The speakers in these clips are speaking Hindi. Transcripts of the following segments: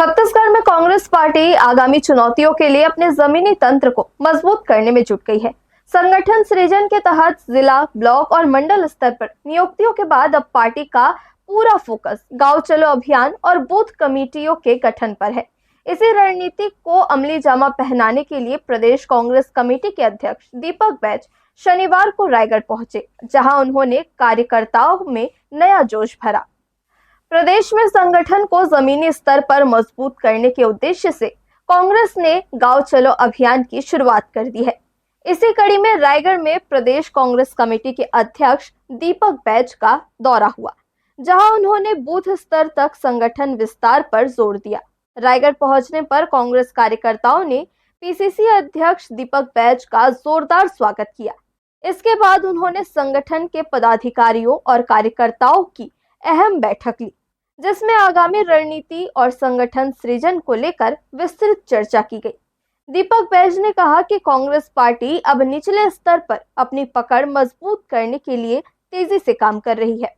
छत्तीसगढ़ में कांग्रेस पार्टी आगामी चुनौतियों के लिए अपने जमीनी तंत्र को मजबूत करने में जुट गई है। संगठन सृजन के तहत जिला, ब्लॉक और मंडल स्तर पर नियुक्तियों के बाद अब पार्टी का पूरा फोकस गांव चलो अभियान और बूथ कमेटियों के गठन पर है। इसी रणनीति को अमली जामा पहनाने के लिए प्रदेश कांग्रेस कमेटी के अध्यक्ष दीपक बैज शनिवार को रायगढ़ पहुंचे, जहां उन्होंने कार्यकर्ताओं में नया जोश भरा। प्रदेश में संगठन को जमीनी स्तर पर मजबूत करने के उद्देश्य से कांग्रेस ने गांव चलो अभियान की शुरुआत कर दी है। इसी कड़ी में रायगढ़ में प्रदेश कांग्रेस कमेटी के अध्यक्ष दीपक बैज का दौरा हुआ, जहां उन्होंने बूथ स्तर तक संगठन विस्तार पर जोर दिया। रायगढ़ पहुंचने पर कांग्रेस कार्यकर्ताओं ने पीसीसी अध्यक्ष दीपक बैज का जोरदार स्वागत किया। इसके बाद उन्होंने संगठन के पदाधिकारियों और कार्यकर्ताओं की अहम बैठक ली, जिसमें आगामी रणनीति और संगठन सृजन को लेकर विस्तृत चर्चा की गई। दीपक बैज ने कहा कि कांग्रेस पार्टी अब निचले स्तर पर अपनी पकड़ मजबूत करने के लिए तेजी से काम कर रही है।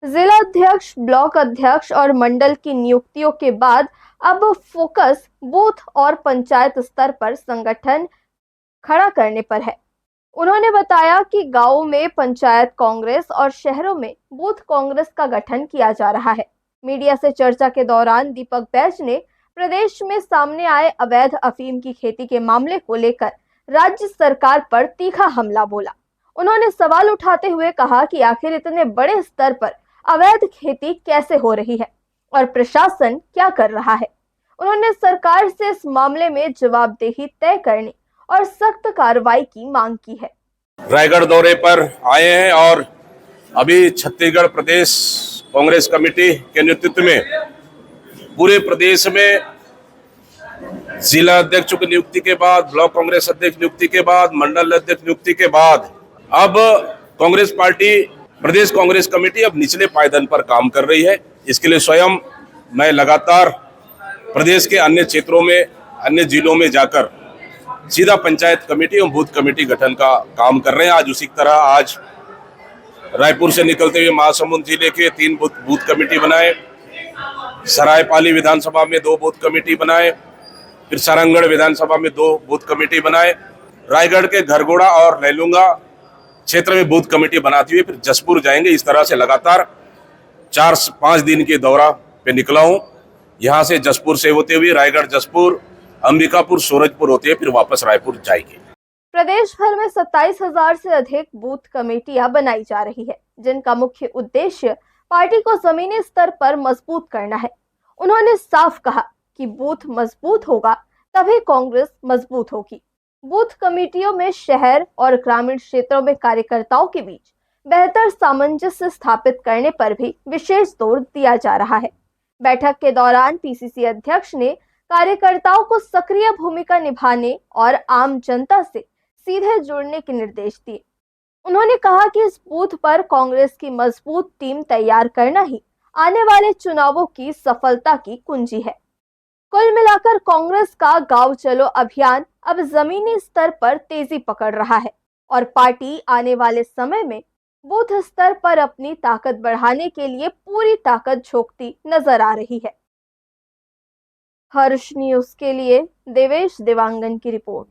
जिला अध्यक्ष, ब्लॉक अध्यक्ष और मंडल की नियुक्तियों के बाद अब फोकस बूथ और पंचायत स्तर पर संगठन खड़ा करने पर है। उन्होंने बताया कि गांवों में पंचायत कांग्रेस और शहरों में बूथ कांग्रेस का गठन किया जा रहा है। मीडिया से चर्चा के दौरान दीपक बैज ने प्रदेश में सामने आए अवैध अफीम की खेती के मामले को लेकर राज्य सरकार पर तीखा हमला बोला। उन्होंने सवाल उठाते हुए कहा कि आखिर इतने बड़े स्तर पर अवैध खेती कैसे हो रही है और प्रशासन क्या कर रहा है। उन्होंने सरकार से इस मामले में जवाबदेही तय करने और सख्त कार्रवाई की मांग की है। रायगढ़ दौरे पर आए हैं और अभी छत्तीसगढ़ प्रदेश कांग्रेस कमेटी के नेतृत्व में पूरे प्रदेश में जिला अध्यक्ष की नियुक्ति के बाद, ब्लॉक कांग्रेस अध्यक्ष नियुक्ति के बाद, मंडल अध्यक्ष नियुक्ति के बाद अब कांग्रेस पार्टी, प्रदेश कांग्रेस कमेटी अब निचले पायदान पर काम कर रही है। इसके लिए स्वयं मैं लगातार प्रदेश के अन्य क्षेत्रों में, अन्य जिलों में जाकर सीधा पंचायत कमेटी और बूथ कमेटी गठन का काम कर रहे हैं। आज उसी तरह आज रायपुर से निकलते हुए महासमुंद जिले के 3 बूथ कमेटी बनाए, सरायपाली विधानसभा में 2 बूथ कमेटी बनाए, फिर सारंगढ़ विधानसभा में 2 बूथ कमेटी बनाए, रायगढ़ के घरघोड़ा और लैलूंगा क्षेत्र में बूथ कमेटी बनाते हुए फिर जसपुर जाएंगे। इस तरह से लगातार 4-5 दिन के दौरा पे निकला हूँ। यहाँ से जसपुर से होते हुए रायगढ़, जसपुर, अंबिकापुर, सूरजपुर होते हुए फिर वापस रायपुर जाएगी। प्रदेश भर में 27,000 से अधिक बूथ कमेटियां बनाई जा रही है, जिनका मुख्य उद्देश्य पार्टी को जमीनी स्तर पर मजबूत करना है। उन्होंने साफ कहा कि बूथ मजबूत होगा तभी कांग्रेस मजबूत होगी। बूथ कमेटियों में शहर और ग्रामीण क्षेत्रों में कार्यकर्ताओं के बीच बेहतर सामंजस्य स्थापित करने पर भी विशेष जोर दिया जा रहा है। बैठक के दौरान पीसीसी अध्यक्ष ने कार्यकर्ताओं को सक्रिय भूमिका निभाने और आम जनता से सीधे जुड़ने के निर्देश दिए। उन्होंने कहा कि इस बूथ पर कांग्रेस की मजबूत टीम तैयार करना ही आने वाले चुनावों की सफलता की कुंजी है। कुल मिलाकर कांग्रेस का गांव चलो अभियान अब जमीनी स्तर पर तेजी पकड़ रहा है और पार्टी आने वाले समय में बूथ स्तर पर अपनी ताकत बढ़ाने के लिए पूरी ताकत झोंकती नजर आ रही है। हर्ष न्यूज के लिए देवेश देवांगन की रिपोर्ट।